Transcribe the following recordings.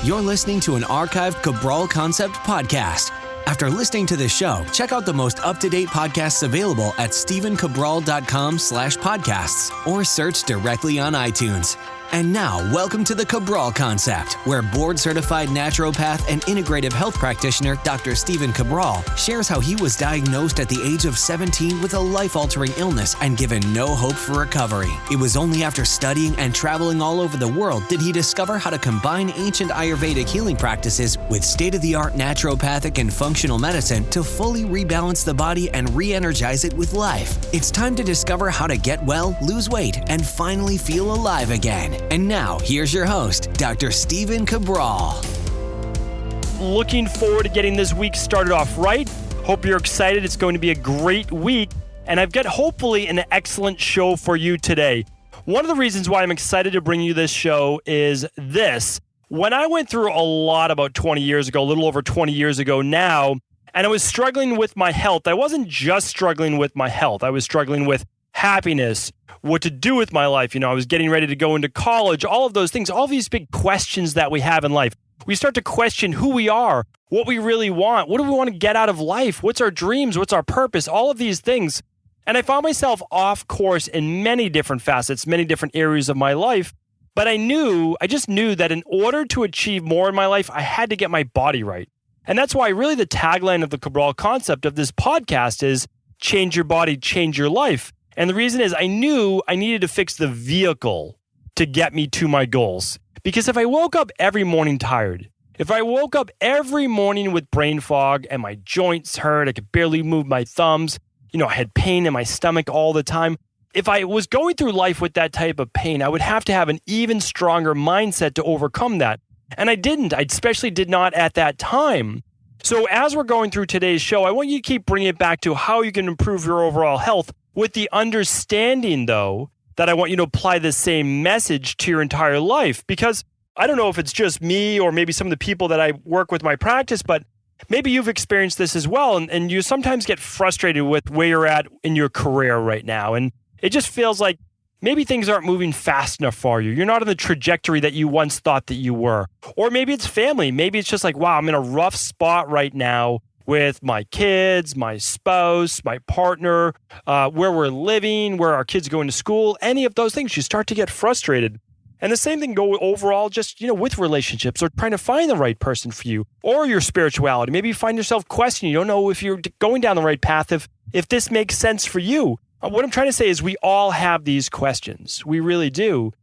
You're listening to an archived Cabral Concept podcast. After listening to this show, check out the most up-to-date podcasts available at stephencabral.com/podcasts or search directly on iTunes. And now, welcome to the Cabral Concept, where board-certified naturopath and integrative health practitioner Dr. Stephen Cabral shares how he was diagnosed at the age of 17 with a life-altering illness and given no hope for recovery. It was only after studying and traveling all over the world did he discover how to combine ancient Ayurvedic healing practices with state-of-the-art naturopathic and functional medicine to fully rebalance the body and re-energize it with life. It's time to discover how to get well, lose weight, and finally feel alive again. And now, here's your host, Dr. Stephen Cabral. Looking forward to getting this week started off right. Hope you're excited. It's going to be a great week. And I've got hopefully an excellent show for you today. One of the reasons why I'm excited to bring you this show is this. When I went through a lot about 20 years ago, a little over 20 years ago now, and I was struggling with my health, I wasn't just struggling with my health. I was struggling with happiness, what to do with my life. I was getting ready to go into college, all of those things, all these big questions that we have in life. We start to question who we are, what we really want, what do we want to get out of life, what's our dreams, what's our purpose, all of these things. And I found myself off course in many different facets, many different areas of my life. But I just knew that in order to achieve more in my life, I had to get my body right. And that's why really the tagline of the Cabral Concept of this podcast is change your body, change your life. And the reason is I knew I needed to fix the vehicle to get me to my goals. Because if I woke up every morning tired, if I woke up every morning with brain fog and my joints hurt, I could barely move my thumbs, I had pain in my stomach all the time. If I was going through life with that type of pain, I would have to have an even stronger mindset to overcome that. And I didn't. I especially did not at that time. So as we're going through today's show, I want you to keep bringing it back to how you can improve your overall health with the understanding, though, that I want you to apply the same message to your entire life. Because I don't know if it's just me or maybe some of the people that I work with my practice, but maybe you've experienced this as well. And you sometimes get frustrated with where you're at in your career right now. And it just feels like maybe things aren't moving fast enough for you. You're not on the trajectory that you once thought that you were. Or maybe it's family. Maybe it's just like, wow, I'm in a rough spot right now with my kids, my spouse, my partner, where we're living, where our kids go into school, any of those things, you start to get frustrated. And the same thing go overall just, with relationships or trying to find the right person for you or your spirituality. Maybe you find yourself questioning. You don't know if you're going down the right path, if this makes sense for you. What I'm trying to say is we all have these questions. We really do.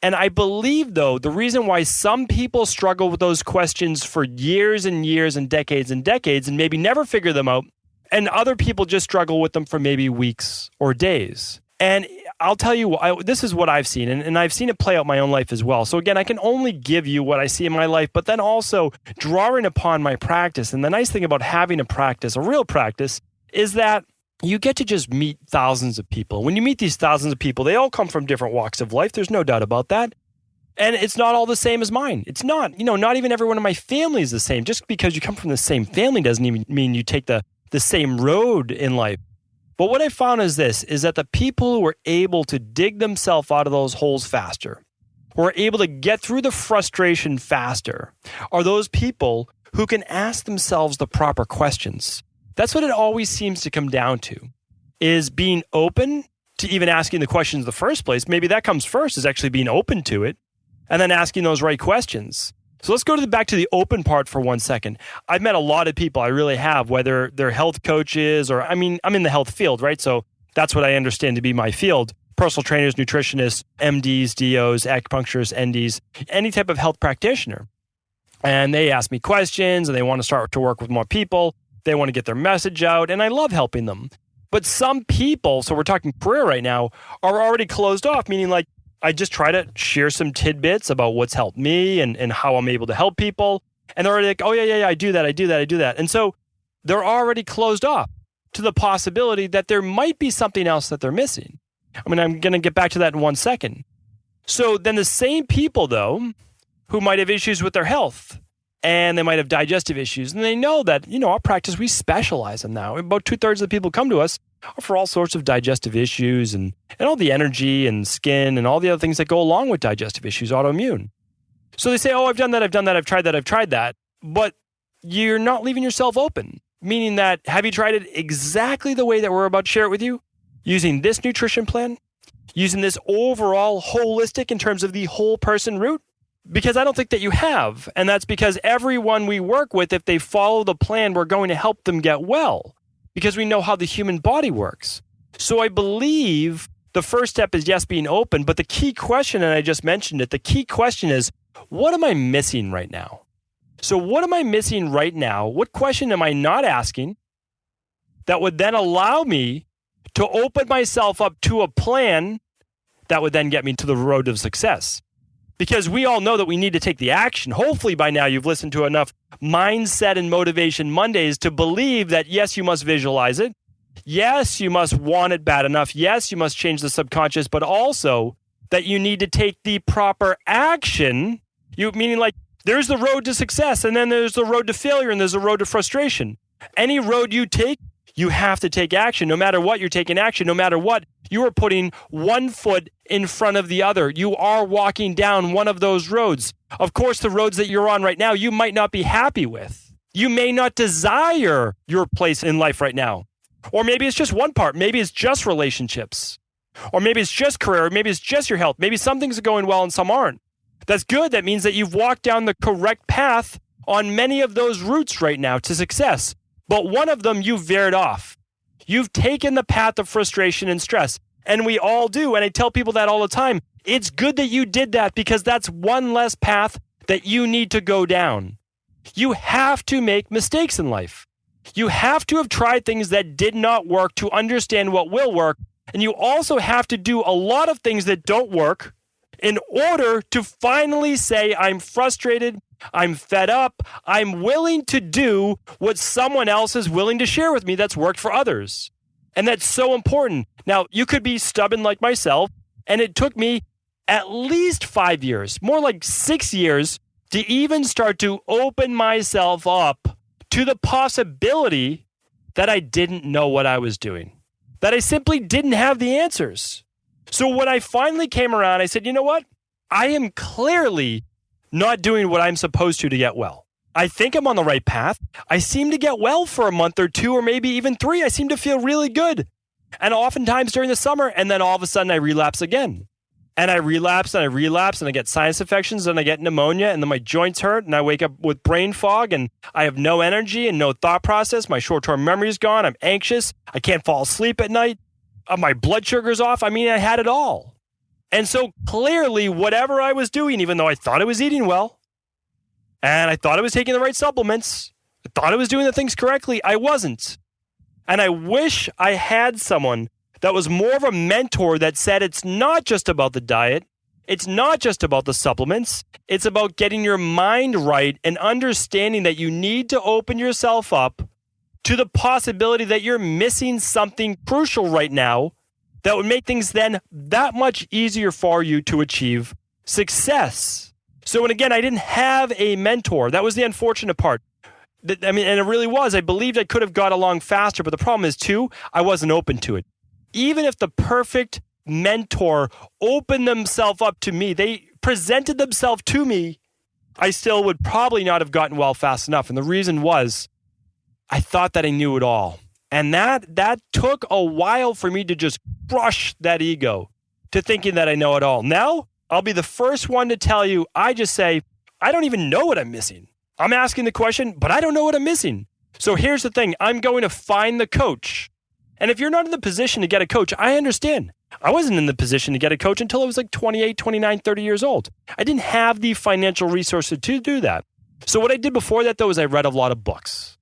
And I believe, though, the reason why some people struggle with those questions for years and years and decades and maybe never figure them out, and other people just struggle with them for maybe weeks or days. And I'll tell you, this is what I've seen, and I've seen it play out in my own life as well. So again, I can only give you what I see in my life, but then also drawing upon my practice. And the nice thing about having a practice, a real practice, is that you get to just meet thousands of people. When you meet these thousands of people, they all come from different walks of life. There's no doubt about that. And it's not all the same as mine. It's not, not even everyone in my family is the same. Just because you come from the same family doesn't even mean you take the same road in life. But what I found is that the people who are able to dig themselves out of those holes faster, who are able to get through the frustration faster, are those people who can ask themselves the proper questions. That's what it always seems to come down to, is being open to even asking the questions in the first place. Maybe that comes first, is actually being open to it, and then asking those right questions. So let's go back to the open part for 1 second. I've met a lot of people, I really have, whether they're health coaches or, I'm in the health field, right? So that's what I understand to be my field. Personal trainers, nutritionists, MDs, DOs, acupuncturists, NDs, any type of health practitioner. And they ask me questions and they want to start to work with more people. They want to get their message out, and I love helping them. But some people, so we're talking career right now, are already closed off, meaning like I just try to share some tidbits about what's helped me and how I'm able to help people. And they're already like, oh, yeah, I do that. And so they're already closed off to the possibility that there might be something else that they're missing. I'm going to get back to that in 1 second. So then the same people, though, who might have issues with their health, and they might have digestive issues. And they know that, our practice, we specialize in now. About 2/3 of the people come to us are for all sorts of digestive issues and all the energy and skin and all the other things that go along with digestive issues, autoimmune. So they say, oh, I've done that, I've tried that. But you're not leaving yourself open. Meaning that, have you tried it exactly the way that we're about to share it with you? Using this nutrition plan? Using this overall holistic in terms of the whole person route? Because I don't think that you have. And that's because everyone we work with, if they follow the plan, we're going to help them get well. Because we know how the human body works. So I believe the first step is, yes, being open. But the key question, and I just mentioned it, the key question is, what am I missing right now? So what am I missing right now? What question am I not asking that would then allow me to open myself up to a plan that would then get me to the road of success? Because we all know that we need to take the action. Hopefully by now you've listened to enough Mindset and Motivation Mondays to believe that, yes, you must visualize it. Yes, you must want it bad enough. Yes, you must change the subconscious, but also that you need to take the proper action. Meaning like, there's the road to success, and then there's the road to failure, and there's the road to frustration. Any road you take, you have to take action. No matter what, you're taking action. No matter what, you are putting one foot in front of the other. You are walking down one of those roads. Of course, the roads that you're on right now, you might not be happy with. You may not desire your place in life right now. Or maybe it's just one part. Maybe it's just relationships. Or maybe it's just career. Or maybe it's just your health. Maybe some things are going well and some aren't. That's good. That means that you've walked down the correct path on many of those routes right now to success. But one of them you've veered off. You've taken the path of frustration and stress. And we all do. And I tell people that all the time. It's good that you did that because that's one less path that you need to go down. You have to make mistakes in life. You have to have tried things that did not work to understand what will work. And you also have to do a lot of things that don't work in order to finally say, I'm frustrated, I'm fed up, I'm willing to do what someone else is willing to share with me that's worked for others. And that's so important. Now, you could be stubborn like myself, and it took me at least 5 years, more like 6 years, to even start to open myself up to the possibility that I didn't know what I was doing, that I simply didn't have the answers. So when I finally came around, I said, you know what? I am clearly not doing what I'm supposed to get well. I think I'm on the right path. I seem to get well for a month or two, or maybe even 3. I seem to feel really good. And oftentimes during the summer, and then all of a sudden I relapse again. And I relapse and I relapse and I get sinus infections and I get pneumonia and then my joints hurt and I wake up with brain fog and I have no energy and no thought process. My short-term memory is gone. I'm anxious. I can't fall asleep at night. My blood sugar's off. I mean, I had it all. And so clearly whatever I was doing, even though I thought I was eating well and I thought I was taking the right supplements, I thought I was doing the things correctly, I wasn't. And I wish I had someone that was more of a mentor that said it's not just about the diet. It's not just about the supplements. It's about getting your mind right and understanding that you need to open yourself up to the possibility that you're missing something crucial right now that would make things then that much easier for you to achieve success. So, and again, I didn't have a mentor. That was the unfortunate part. I mean, and it really was. I believed I could have got along faster, but the problem is too, I wasn't open to it. Even if the perfect mentor opened themselves up to me, they presented themselves to me, I still would probably not have gotten well fast enough. And the reason was I thought that I knew it all. And that took a while for me to just crush that ego to thinking that I know it all. Now, I'll be the first one to tell you, I just say, I don't even know what I'm missing. I'm asking the question, but I don't know what I'm missing. So here's the thing. I'm going to find the coach. And if you're not in the position to get a coach, I understand. I wasn't in the position to get a coach until I was like 28, 29, 30 years old. I didn't have the financial resources to do that. So what I did before that, though, is I read a lot of books.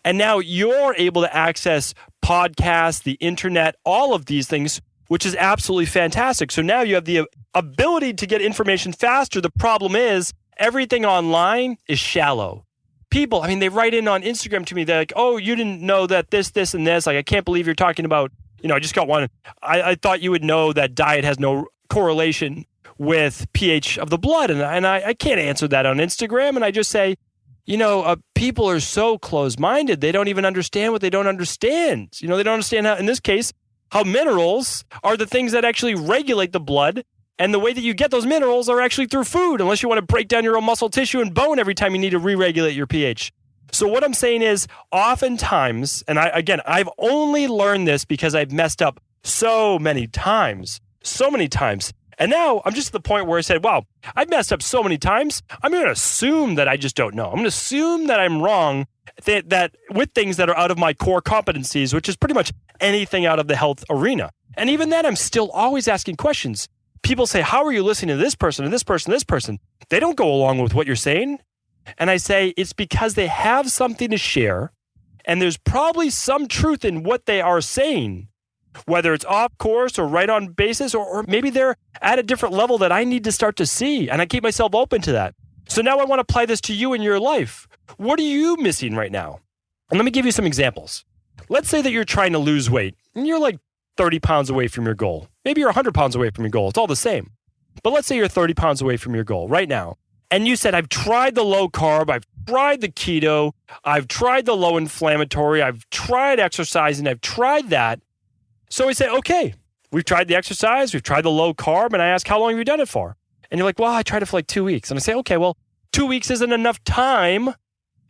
And now you're able to access podcasts, the internet, all of these things, which is absolutely fantastic. So now you have the ability to get information faster. The problem is everything online is shallow. People, I mean, they write in on Instagram to me. They're like, oh, you didn't know that this, and this. Like, I can't believe you're talking about, I just got one. I thought you would know that diet has no correlation with pH of the blood. And I can't answer that on Instagram. And I just say, people are so closed-minded. They don't even understand what they don't understand. They don't understand how, in this case, how minerals are the things that actually regulate the blood And the way that you get those minerals are actually through food, unless you want to break down your own muscle tissue and bone every time you need to re-regulate your pH. So what I'm saying is, oftentimes, and I've only learned this because I've messed up so many times. And now I'm just at the point where I said, wow, I've messed up so many times. I'm going to assume that I just don't know. I'm going to assume that I'm wrong that with things that are out of my core competencies, which is pretty much anything out of the health arena. And even then, I'm still always asking questions. People say, how are you listening to this person and this person, this person? They don't go along with what you're saying. And I say, it's because they have something to share. And there's probably some truth in what they are saying, whether it's off course or right on basis, or maybe they're at a different level that I need to start to see. And I keep myself open to that. So now I want to apply this to you in your life. What are you missing right now? And let me give you some examples. Let's say that you're trying to lose weight and you're like 30 pounds away from your goal. Maybe you're 100 pounds away from your goal. It's all the same. But let's say you're 30 pounds away from your goal right now. And you said, I've tried the low carb, I've tried the keto, I've tried the low inflammatory, I've tried exercising, I've tried that. So I say, okay, we've tried the exercise, we've tried the low carb, and I ask, how long have you done it for? And you're like, well, I tried it for like 2 weeks. And I say, okay, well, 2 weeks isn't enough time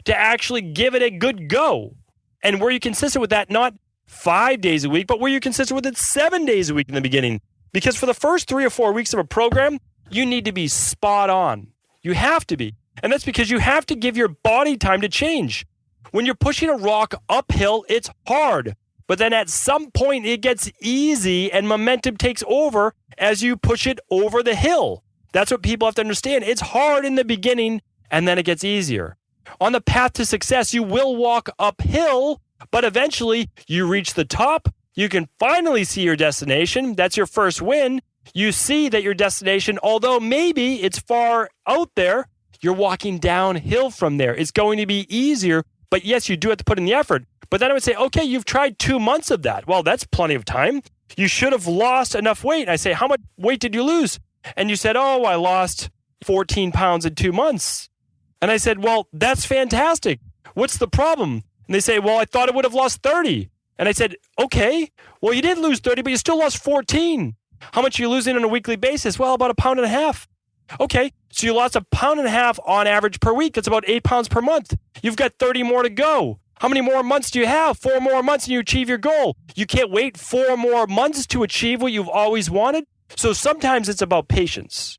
to actually give it a good go. And were you consistent with that, not 5 days a week, but were you consistent with it 7 days a week in the beginning? Because for the first 3 or 4 weeks of a program, you need to be spot on. You have to be. And that's because you have to give your body time to change. When you're pushing a rock uphill, it's hard. But then at some point, it gets easy and momentum takes over as you push it over the hill. That's what people have to understand. It's hard in the beginning, and then it gets easier. On the path to success, you will walk uphill, but eventually you reach the top. You can finally see your destination. That's your first win. You see that your destination, although maybe it's far out there, you're walking downhill from there. It's going to be easier, but yes, you do have to put in the effort. But then I would say, okay, you've tried 2 months of that. Well, that's plenty of time. You should have lost enough weight. And I say, how much weight did you lose? And you said, oh, I lost 14 pounds in 2 months. And I said, well, that's fantastic. What's the problem? And they say, well, I thought it would have lost 30. And I said, okay, well, you did lose 30, but you still lost 14. How much are you losing on a weekly basis? Well, about 1.5 pounds. Okay, so you lost 1.5 pounds on average per week. That's about 8 pounds per month. You've got 30 more to go. How many more months do you have? 4 more months and you achieve your goal. You can't wait 4 more months to achieve what you've always wanted. So sometimes it's about patience.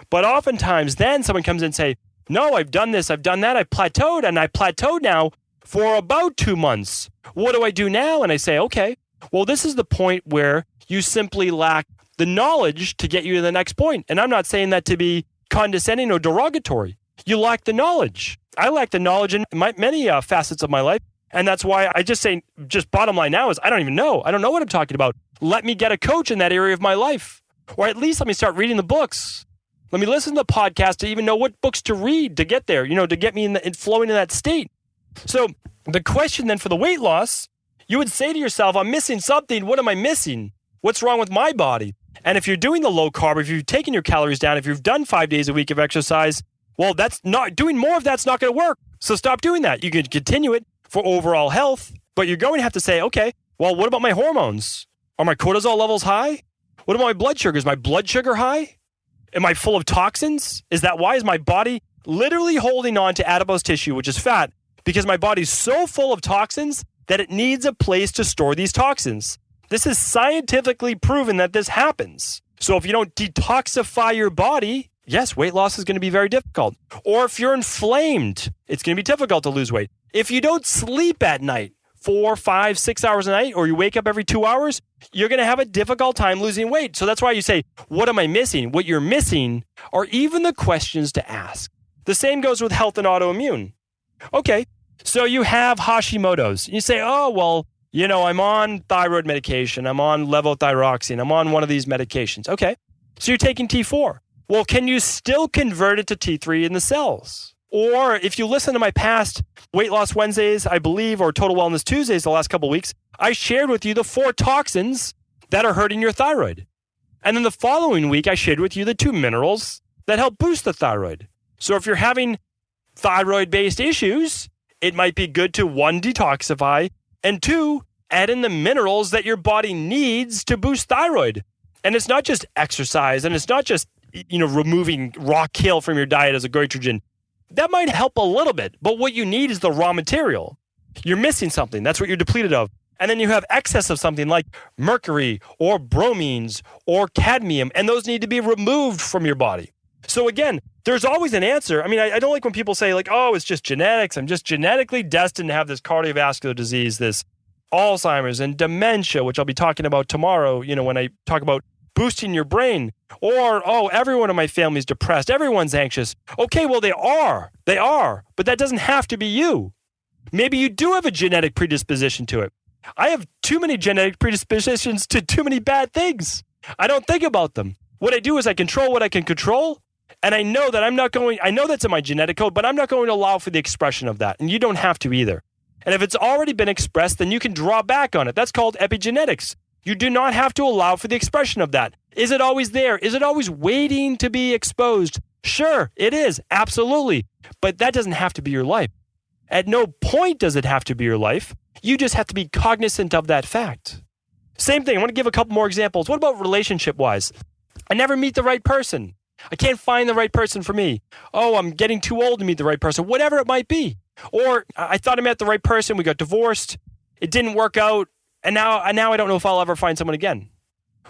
But oftentimes then someone comes in and say, no, I've done this, I've done that, I've plateaued, and I plateaued now for about 2 months. What do I do now? And I say, okay, well, this is the point where you simply lack the knowledge to get you to the next point. And I'm not saying that to be condescending or derogatory. You lack the knowledge. I lack the knowledge in many facets of my life. And that's why I just say, just bottom line now is I don't even know. I don't know what I'm talking about. Let me get a coach in that area of my life. Or at least let me start reading the books. Let me listen to the podcast to even know what books to read to get there, to get me in flowing in that state. So the question then for the weight loss, you would say to yourself, I'm missing something. What am I missing? What's wrong with my body? And if you're doing the low carb, if you've taken your calories down, if you've done 5 days a week of exercise, well, that's not doing more of that's not going to work. So stop doing that. You can continue it for overall health, but you're going to have to say, okay, well, what about my hormones? Are my cortisol levels high? What about my blood sugar? Is my blood sugar high? Am I full of toxins? Is that why? Is my body literally holding on to adipose tissue, which is fat, because my body's so full of toxins that it needs a place to store these toxins? This is scientifically proven that this happens. So if you don't detoxify your body, yes, weight loss is going to be very difficult. Or if you're inflamed, it's going to be difficult to lose weight. If you don't sleep at night, 4, 5, 6 hours a night, or you wake up every 2 hours, you're going to have a difficult time losing weight. So that's why you say, what am I missing? What you're missing are even the questions to ask. The same goes with health and autoimmune. Okay, so you have Hashimoto's. You say, oh, well, I'm on thyroid medication. I'm on levothyroxine. I'm on one of these medications. Okay, so you're taking T4. Well, can you still convert it to T3 in the cells? Or if you listen to my past Weight Loss Wednesdays, I believe, or Total Wellness Tuesdays the last couple of weeks, I shared with you the 4 toxins that are hurting your thyroid. And then the following week, I shared with you the 2 minerals that help boost the thyroid. So if you're having thyroid-based issues, it might be good to 1, detoxify, and 2, add in the minerals that your body needs to boost thyroid. And it's not just exercise, and it's not just, removing raw kale from your diet as a goitrogen. That might help a little bit, but what you need is the raw material. You're missing something. That's what you're depleted of. And then you have excess of something like mercury or bromines or cadmium, and those need to be removed from your body. So again, there's always an answer. I mean, I don't like when people say like, oh, it's just genetics. I'm just genetically destined to have this cardiovascular disease, this Alzheimer's and dementia, which I'll be talking about tomorrow, when I talk about boosting your brain. Or, oh, everyone in my family is depressed. Everyone's anxious. Okay, well, they are, but that doesn't have to be you. Maybe you do have a genetic predisposition to it. I have too many genetic predispositions to too many bad things. I don't think about them. What I do is I control what I can control, and I know that I know that's in my genetic code, but I'm not going to allow for the expression of that, and you don't have to either. And if it's already been expressed, then you can draw back on it. That's called epigenetics. You do not have to allow for the expression of that. Is it always there? Is it always waiting to be exposed? Sure, it is. Absolutely. But that doesn't have to be your life. At no point does it have to be your life. You just have to be cognizant of that fact. Same thing. I want to give a couple more examples. What about relationship-wise? I never meet the right person. I can't find the right person for me. Oh, I'm getting too old to meet the right person. Whatever it might be. Or I thought I met the right person. We got divorced. It didn't work out. And now I don't know if I'll ever find someone again.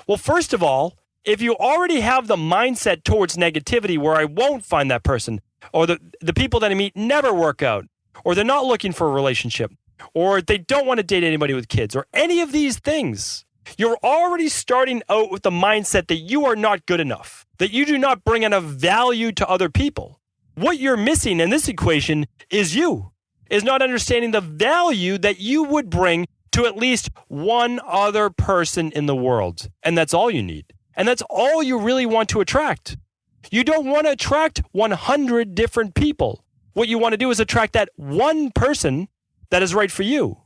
Well, first of all, if you already have the mindset towards negativity where I won't find that person, or the people that I meet never work out, or they're not looking for a relationship, or they don't want to date anybody with kids, or any of these things, you're already starting out with the mindset that you are not good enough, that you do not bring enough value to other people. What you're missing in this equation is not understanding the value that you would bring to at least one other person in the world. And that's all you need. And that's all you really want to attract. You don't want to attract 100 different people. What you want to do is attract that one person that is right for you.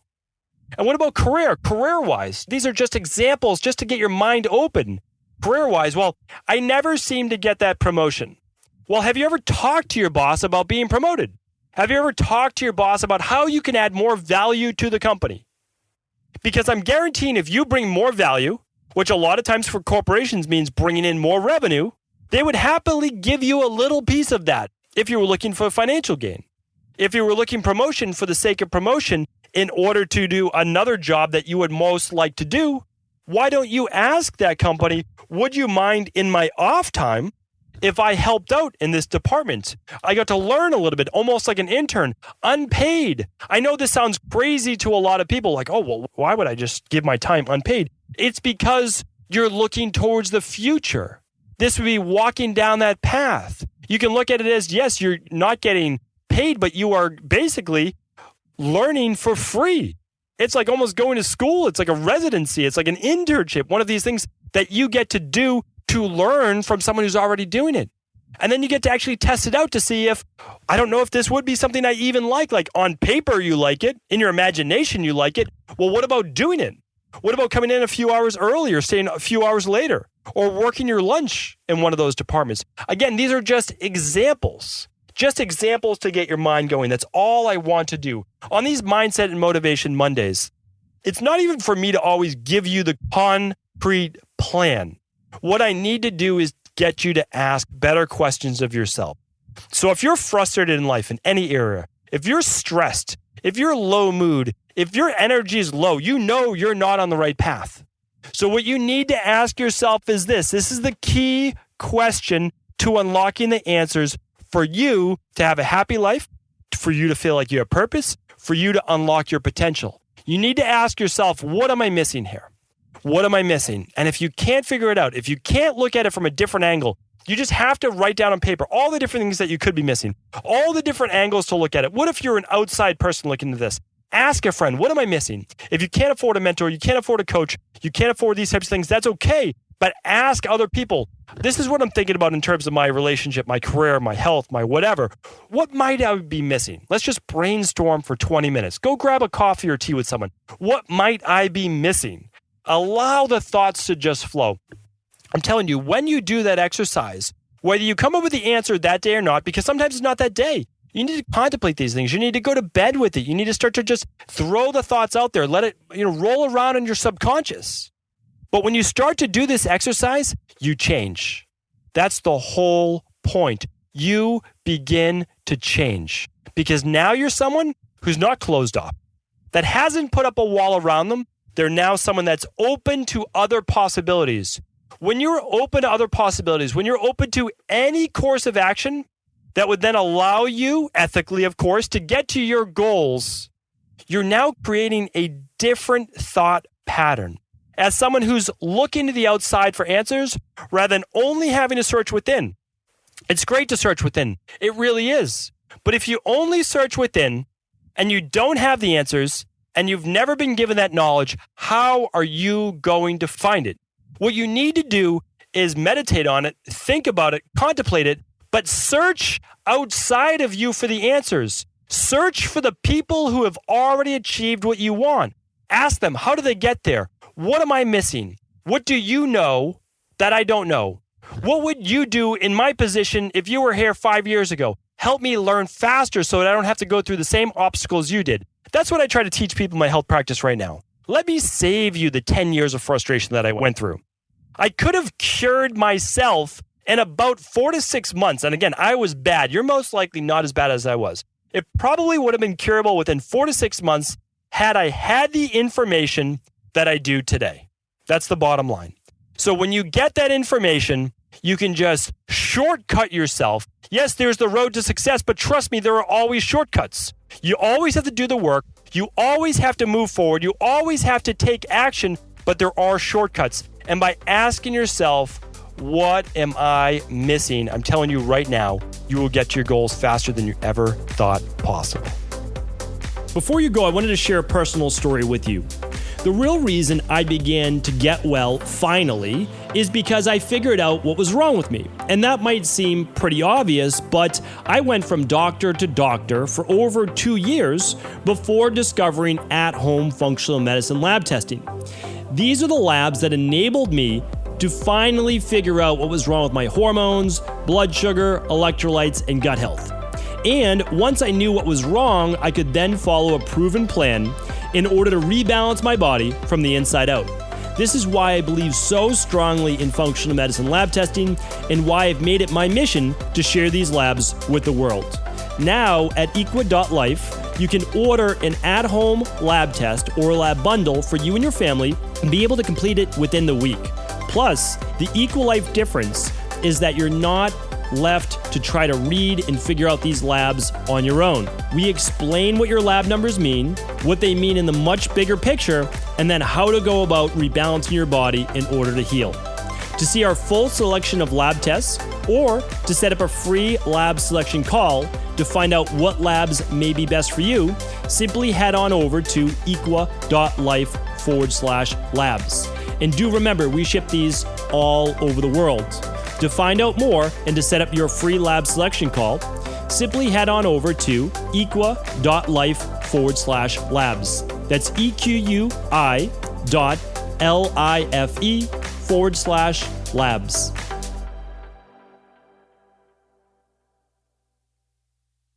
And what about career-wise? These are just examples just to get your mind open. Career-wise, well, I never seem to get that promotion. Well, have you ever talked to your boss about being promoted? Have you ever talked to your boss about how you can add more value to the company? Because I'm guaranteeing if you bring more value, which a lot of times for corporations means bringing in more revenue, they would happily give you a little piece of that if you were looking for financial gain. If you were looking promotion for the sake of promotion in order to do another job that you would most like to do, why don't you ask that company, would you mind in my off time if I helped out in this department? I got to learn a little bit, almost like an intern, unpaid. I know this sounds crazy to a lot of people, like, oh, well, why would I just give my time unpaid? It's because you're looking towards the future. This would be walking down that path. You can look at it as, yes, you're not getting paid, but you are basically learning for free. It's like almost going to school. It's like a residency. It's like an internship, one of these things that you get to do to learn from someone who's already doing it. And then you get to actually test it out to see if, I don't know if this would be something I even like on paper you like it, in your imagination you like it. Well, what about doing it? What about coming in a few hours early or staying a few hours later or working your lunch in one of those departments? Again, these are just examples to get your mind going. That's all I want to do. On these Mindset and Motivation Mondays, it's not even for me to always give you the concrete plan. What I need to do is get you to ask better questions of yourself. So if you're frustrated in life in any area, if you're stressed, if you're low mood, if your energy is low, you know you're not on the right path. So what you need to ask yourself is this. This is the key question to unlocking the answers for you to have a happy life, for you to feel like you have purpose, for you to unlock your potential. You need to ask yourself, what am I missing here? What am I missing? And if you can't figure it out, if you can't look at it from a different angle, you just have to write down on paper all the different things that you could be missing, all the different angles to look at it. What if you're an outside person looking at this? Ask a friend, what am I missing? If you can't afford a mentor, you can't afford a coach, you can't afford these types of things, that's okay. But ask other people. This is what I'm thinking about in terms of my relationship, my career, my health, my whatever. What might I be missing? Let's just brainstorm for 20 minutes. Go grab a coffee or tea with someone. What might I be missing? Allow the thoughts to just flow. I'm telling you, when you do that exercise, whether you come up with the answer that day or not, because sometimes it's not that day, you need to contemplate these things. You need to go to bed with it. You need to start to just throw the thoughts out there. Let it, roll around in your subconscious. But when you start to do this exercise, you change. That's the whole point. You begin to change because now you're someone who's not closed off, that hasn't put up a wall around them. They're now someone that's open to other possibilities. When you're open to other possibilities, when you're open to any course of action that would then allow you, ethically of course, to get to your goals, you're now creating a different thought pattern. As someone who's looking to the outside for answers rather than only having to search within. It's great to search within. It really is. But if you only search within and you don't have the answers and you've never been given that knowledge, how are you going to find it? What you need to do is meditate on it, think about it, contemplate it, but search outside of you for the answers. Search for the people who have already achieved what you want. Ask them, how do they get there? What am I missing? What do you know that I don't know? What would you do in my position if you were here 5 years ago? Help me learn faster so that I don't have to go through the same obstacles you did. That's what I try to teach people in my health practice right now. Let me save you the 10 years of frustration that I went through. I could have cured myself in about 4 to 6 months. And again, I was bad. You're most likely not as bad as I was. It probably would have been curable within 4 to 6 months had I had the information that I do today. That's the bottom line. So when you get that information, you can just shortcut yourself. Yes, there's the road to success, but trust me, there are always shortcuts. You always have to do the work. You always have to move forward. You always have to take action, but there are shortcuts. And by asking yourself, what am I missing? I'm telling you right now, you will get to your goals faster than you ever thought possible. Before you go, I wanted to share a personal story with you. The real reason I began to get well finally is because I figured out what was wrong with me. And that might seem pretty obvious, but I went from doctor to doctor for over 2 years before discovering at-home functional medicine lab testing. These are the labs that enabled me to finally figure out what was wrong with my hormones, blood sugar, electrolytes, and gut health. And once I knew what was wrong, I could then follow a proven plan in order to rebalance my body from the inside out. This is why I believe so strongly in functional medicine lab testing and why I've made it my mission to share these labs with the world. Now at equa.life, you can order an at-home lab test or lab bundle for you and your family and be able to complete it within the week. Plus, the EquaLife difference is that you're not left to try to read and figure out these labs on your own. We explain what your lab numbers mean, what they mean in the much bigger picture, and then how to go about rebalancing your body in order to heal. To see our full selection of lab tests or to set up a free lab selection call to find out what labs may be best for you, simply head on over to equa.life/labs. And do remember, we ship these all over the world. To find out more and to set up your free lab selection call, simply head on over to equa.life/labs. That's EQUI.LIFE/labs.